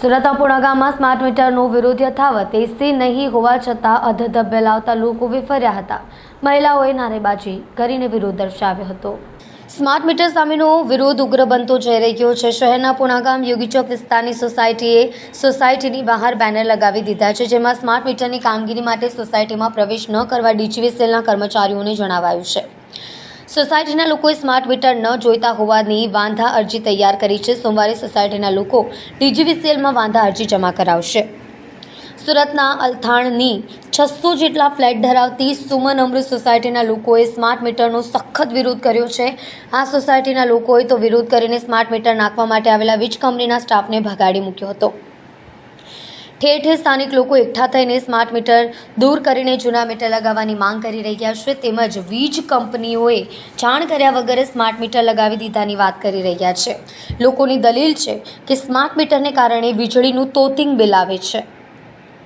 સુરતના પૂણા ગામમાં સ્માર્ટ મીટરનો વિરોધ યથાવત એસી નહીં હોવા છતાં અધધબ્ય લાવતા લોકો વિફર્યા હતા. મહિલાઓએ નારેબાજી કરીને વિરોધ દર્શાવ્યો હતો. સ્માર્ટ મીટર સામેનો વિરોધ ઉગ્ર બનતો જઈ રહ્યો છે. શહેરના પૂણા ગામ યોગી ચોક વિસ્તારની સોસાયટીએ સોસાયટીની બહાર બેનર લગાવી દીધા છે, જેમાં સ્માર્ટ મીટરની કામગીરી માટે સોસાયટીમાં પ્રવેશ ન કરવા ડીજીવીસીએલના કર્મચારીઓને જણાવાયું છે. સોસાયટીના લોકોએ સ્માર્ટ મીટર ન જોઈતા હોવાની વાંધા અરજી તૈયાર કરી છે. સોમવારે સોસાયટીના લોકો ડીજીવીસીએલમાં વાંધા અરજી જમા કરાવશે. સુરતના અલથાણની 600 જેટલા ફ્લેટ ધરાવતી સુમન અમૃત સોસાયટીના લોકોએ સ્માર્ટ મીટરનો સખત વિરોધ કર્યો છે. આ સોસાયટીના લોકોએ તો વિરોધ કરીને સ્માર્ટ મીટર નાખવા માટે આવેલા વીજ કંપનીના સ્ટાફને ભગાડી મૂક્યો હતો. ઠેર ઠેર સ્થાનિક લોકો એકઠા થઈને સ્માર્ટ મીટર દૂર કરીને જૂના મીટર લગાવવાની માંગ કરી રહ્યા છે. તેમજ વીજ કંપનીઓએ જાણ કર્યા વગર સ્માર્ટ મીટર લગાવી દીધાની વાત કરી રહ્યા છે. લોકોની દલીલ છે કે સ્માર્ટ મીટરને કારણે વીજળીનું તોતિંગ બિલ આવે છે.